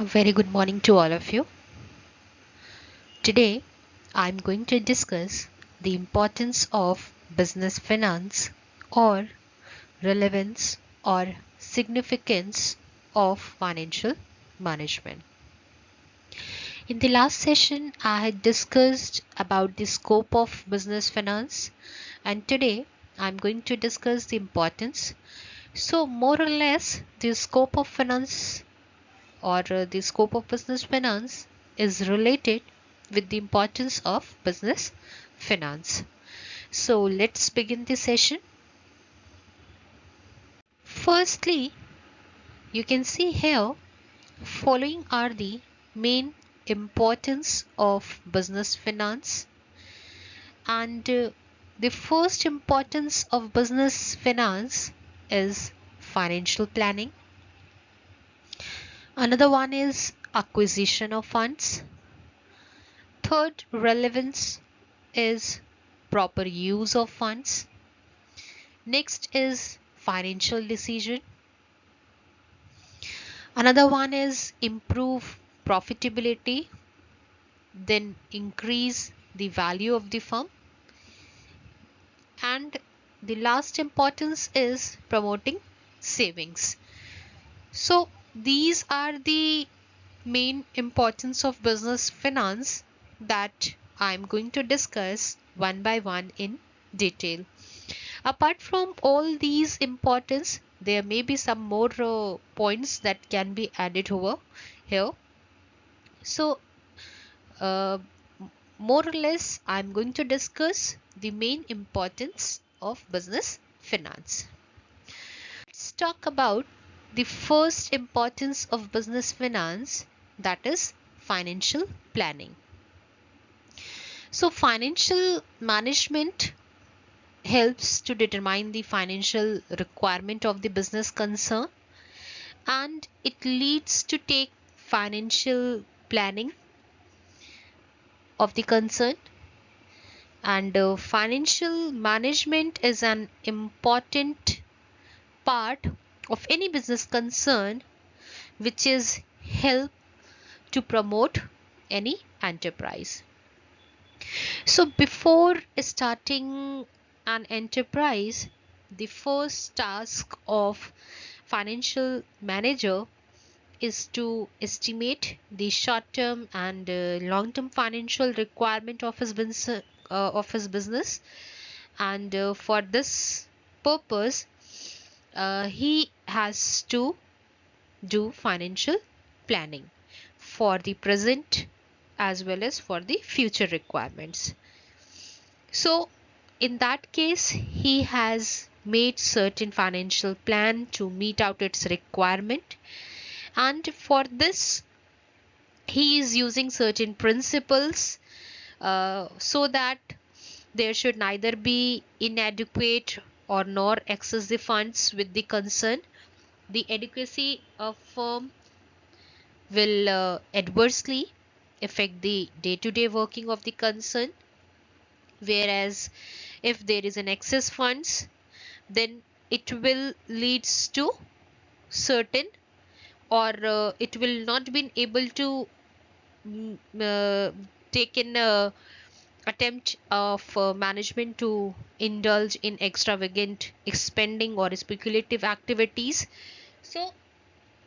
A very good morning to all of you. Today, I'm going to discuss the importance of business finance or relevance or significance of financial management. In the last session, I had discussed about the scope of business finance, and today I'm going to discuss the importance. So, more or less, the scope of finance or the scope of business finance is related with the importance of business finance. So let's begin the session. Firstly, you can see here following are the main importance of business finance, and the first importance of business finance is financial planning. Another one is acquisition of funds. Third relevance is proper use of funds. Next is financial decision. Another one is improve profitability, then increase the value of the firm. And the last importance is promoting savings. So these are the main importance of business finance that I'm going to discuss one by one in detail. Apart from all these importance, there may be some more points that can be added over here. So, uh, more or less, I'm going to discuss the main importance of business finance. Let's talk about the first importance of business finance, that is financial planning. So, financial management helps to determine the financial requirement of the business concern, and it leads to take financial planning of the concern. And financial management is an important part of any business concern which is help to promote any enterprise. So before starting an enterprise, the first task of financial manager is to estimate the short-term and long-term financial requirement of his business, and for this purpose, he has to do financial planning for the present as well as for the future requirements. So in that case, he has made certain financial plan to meet out its requirement, and for this he is using certain principles so that there should neither be inadequate or nor excess the funds with the concern. The adequacy of firm will adversely affect the day-to-day working of the concern, whereas if there is an excess funds, then it will leads to certain, or it will not be able to take in a attempt of management to indulge in extravagant expending or speculative activities. So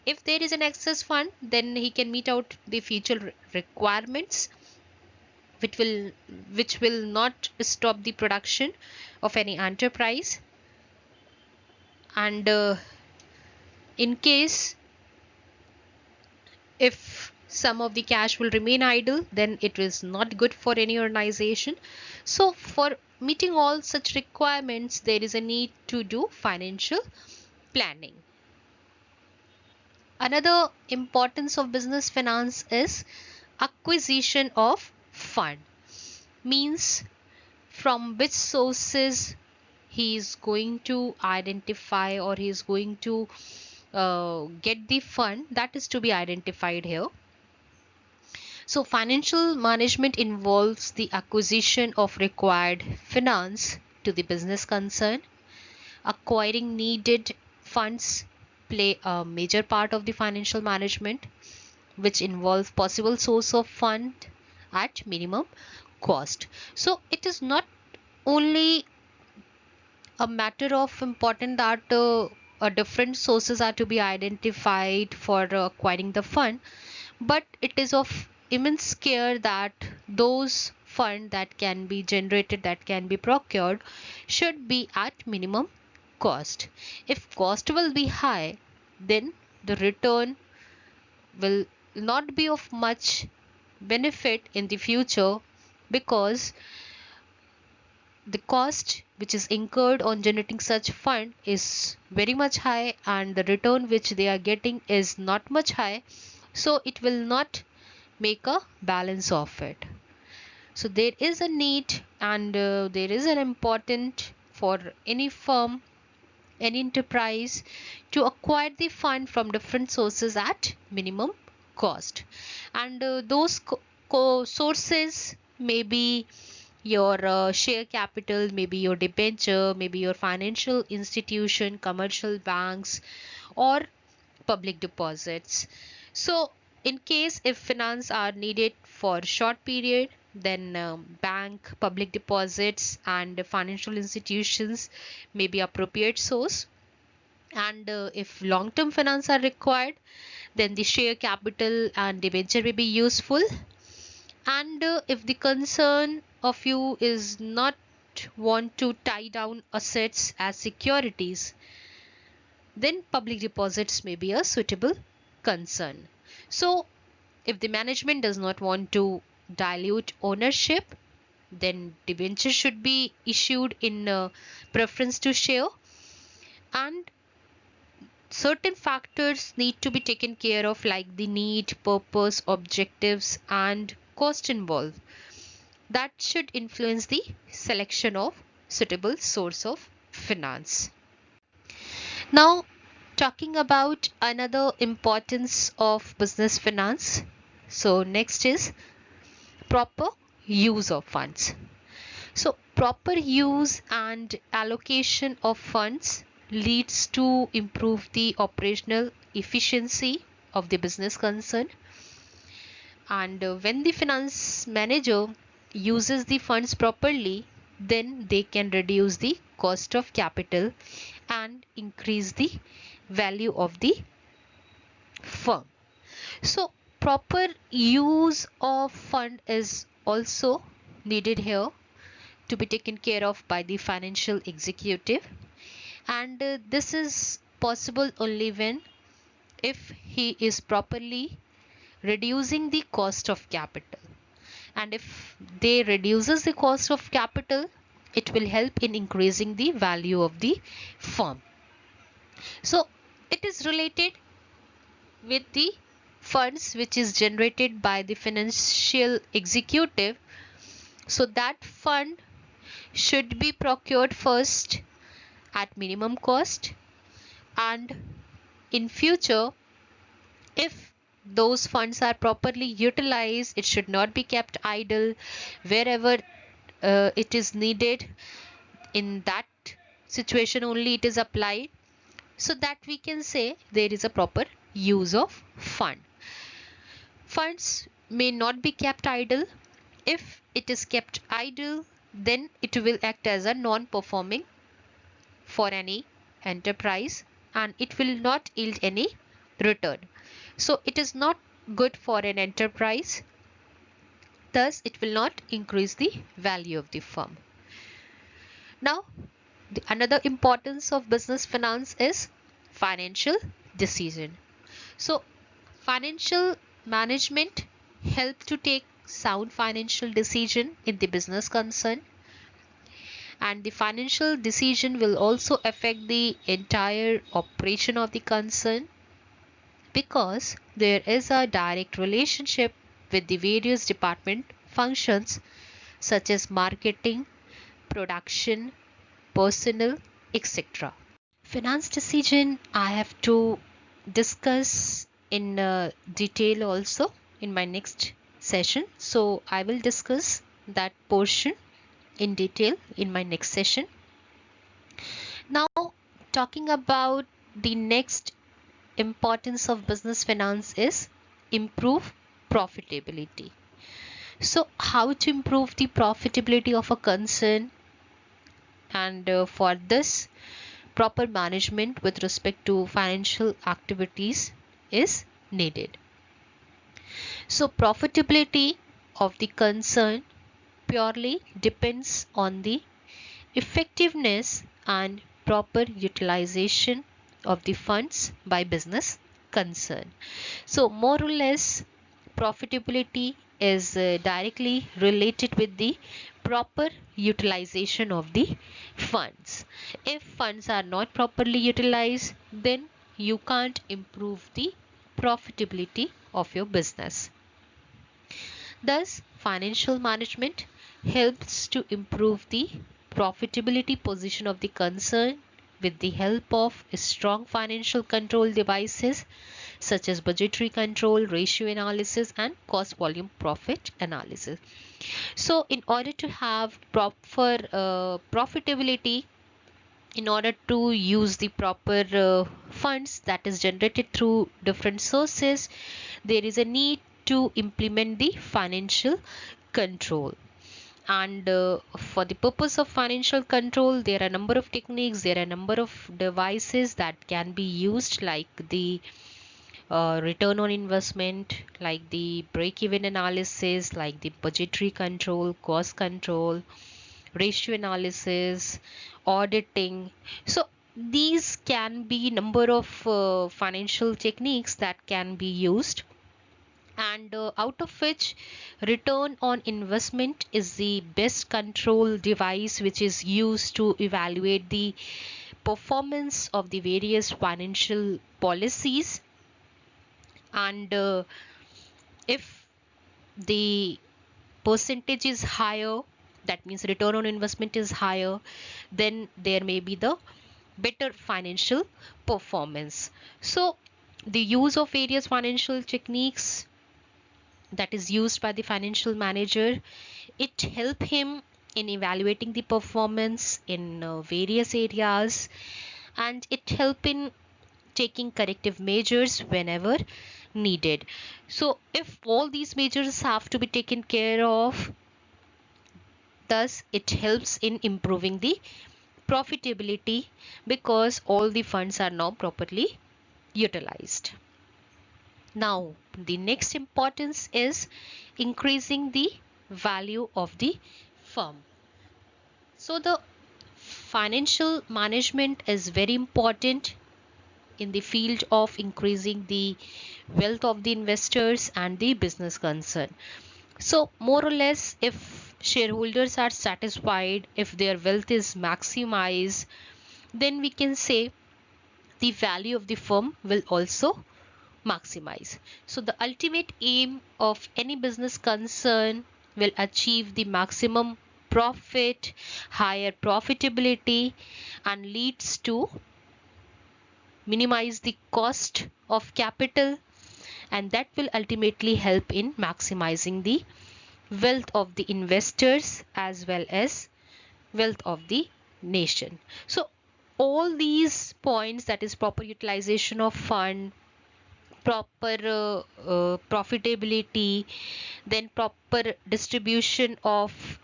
if there is an excess fund, then he can meet out the future requirements, which will not stop the production of any enterprise. And in case if some of the cash will remain idle, then it is not good for any organization. So for meeting all such requirements, there is a need to do financial planning. Another importance of business finance is acquisition of fund, means from which sources he is going to identify, or he is going to get the fund, that is to be identified here. So financial management involves the acquisition of required finance to the business concern. Acquiring needed funds play a major part of the financial management, which involve possible source of fund at minimum cost. So it is not only a matter of important that different sources are to be identified for acquiring the fund, but it is of immense care that those fund that can be generated, that can be procured, should be at minimum cost. If cost will be high, then the return will not be of much benefit in the future, because the cost which is incurred on generating such fund is very much high and the return which they are getting is not much high, so it will not make a balance of it. So there is a need and there is an important for any firm, any enterprise, to acquire the fund from different sources at minimum cost. And those sources may be your share capital, maybe your debenture, maybe your financial institution, commercial banks, or public deposits. So in case if finance are needed for short period, then bank, public deposits and financial institutions may be appropriate source. And if long term finance are required, then the share capital and debenture may be useful. And if the concern of you is not want to tie down assets as securities, then public deposits may be a suitable concern. So if the management does not want to dilute ownership, then debenture should be issued in preference to share. And certain factors need to be taken care of, like the need, purpose, objectives and cost involved, that should influence the selection of suitable source of finance. Now, talking about another importance of business finance. So next is proper use of funds. So proper use and allocation of funds leads to improve the operational efficiency of the business concern. And when the finance manager uses the funds properly, then they can reduce the cost of capital and increase the value of the firm. So proper use of fund is also needed here to be taken care of by the financial executive. And this is possible only when if he is properly reducing the cost of capital. And if they reduces the cost of capital, it will help in increasing the value of the firm. So it is related with the funds which is generated by the financial executive. So that fund should be procured first at minimum cost, and in future, if those funds are properly utilized, it should not be kept idle. Wherever it is needed, in that situation only it is applied, so that we can say there is a proper use of fund. Funds may not be kept idle. If it is kept idle, then it will act as a non-performing for any enterprise and it will not yield any return. So it is not good for an enterprise, thus it will not increase the value of the firm. Now, another importance of business finance is financial decision. So financial management help to take sound financial decision in the business concern, and the financial decision will also affect the entire operation of the concern, because there is a direct relationship with the various department functions such as marketing, production, personnel, etc. Finance decision I have to discuss in detail also in my next session. So I will discuss that portion in detail in my next session. Now, talking about the next importance of business finance is improve profitability. So how to improve the profitability of a concern? And for this, proper management with respect to financial activities is needed. So profitability of the concern purely depends on the effectiveness and proper utilization of the funds by business concern. So more or less, profitability is directly related with the proper utilization of the funds. If funds are not properly utilized, then you can't improve the profitability of your business. Thus, financial management helps to improve the profitability position of the concern with the help of strong financial control devices such as budgetary control, ratio analysis, and cost volume profit analysis. So, in order to have proper profitability, in order to use the proper funds that is generated through different sources, there is a need to implement the financial control. And for the purpose of financial control, there are a number of techniques, there are a number of devices that can be used, like the return on investment, like the break-even analysis, like the budgetary control, cost control, ratio analysis, auditing. So these can be number of financial techniques that can be used, and out of which return on investment is the best control device which is used to evaluate the performance of the various financial policies. And if the percentage is higher, that means return on investment is higher, then there may be the better financial performance. So the use of various financial techniques that is used by the financial manager, it help him in evaluating the performance in various areas, and it help in taking corrective measures whenever needed. So if all these measures have to be taken care of, thus it helps in improving the profitability because all the funds are now properly utilized. Now, the next importance is increasing the value of the firm. So the financial management is very important in the field of increasing the wealth of the investors and the business concern. So more or less, if shareholders are satisfied, if their wealth is maximized, then we can say the value of the firm will also maximize. So the ultimate aim of any business concern will achieve the maximum profit, higher profitability, and leads to minimize the cost of capital, and that will ultimately help in maximizing the wealth of the investors as well as wealth of the nation. So all these points, that is proper utilization of fund, proper profitability, then proper distribution of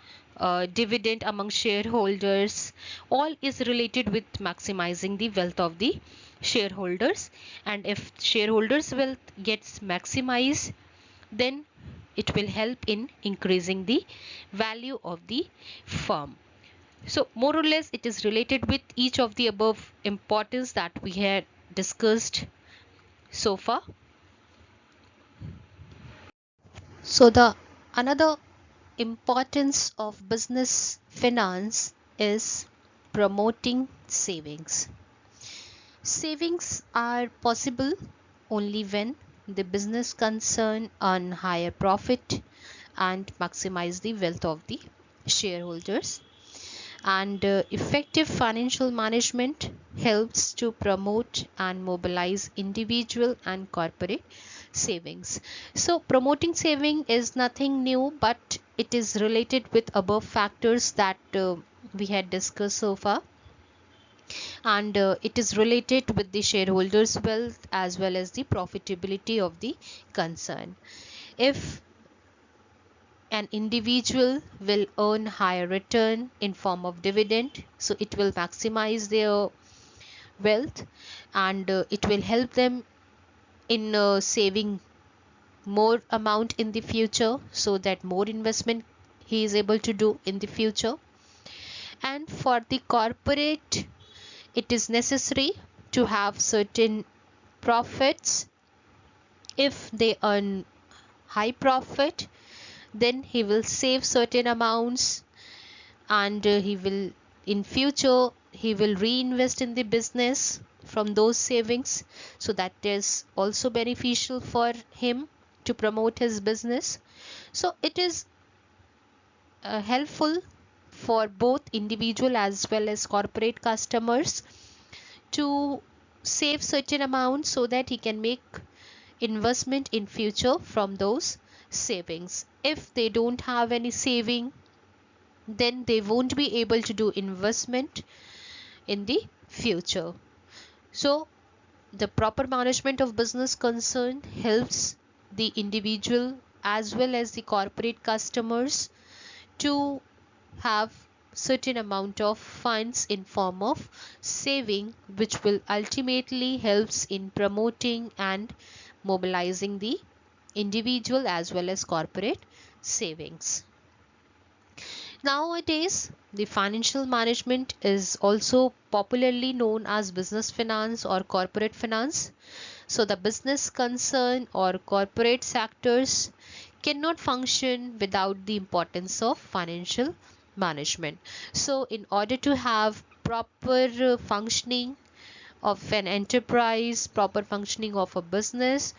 dividend among shareholders, all is related with maximizing the wealth of the shareholders. And if shareholders wealth gets maximized, then it will help in increasing the value of the firm. So more or less it is related with each of the above importance that we had discussed so far. So the another importance of business finance is promoting savings. Savings are possible only when the business concern earn higher profit and maximize the wealth of the shareholders. And effective financial management helps to promote and mobilize individual and corporate savings. So promoting saving is nothing new, but it is related with above factors that we had discussed so far. and it is related with the shareholders' wealth as well as the profitability of the concern. If an individual will earn higher return in form of dividend, so it will maximize their wealth, and it will help them in saving more amount in the future, so that more investment he is able to do in the future. And for the corporate, it is necessary to have certain profits. If they earn high profit, then he will save certain amounts, and he will in future he will reinvest in the business from those savings, so that is also beneficial for him to promote his business. So it is helpful for both individual as well as corporate customers to save certain amounts, so that he can make investment in future from those savings. If they don't have any saving, then they won't be able to do investment in the future. So the proper management of business concern helps the individual as well as the corporate customers to have certain amount of funds in form of saving, which will ultimately helps in promoting and mobilizing the individual as well as corporate savings. Nowadays, the financial management is also popularly known as business finance or corporate finance. So the business concern or corporate sectors cannot function without the importance of financial management. So in order to have proper functioning of an enterprise, proper functioning of a business,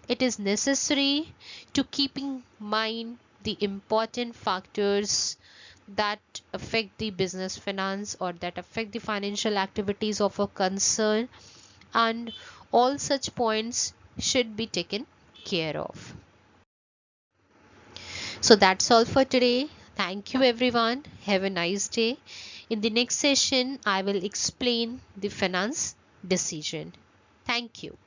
it is necessary to keep in mind the important factors that affect the business finance or that affect the financial activities of a concern, and all such points should be taken care of. So that's all for today. Thank you everyone. Have a nice day. In the next session, I will explain the finance decision. Thank you.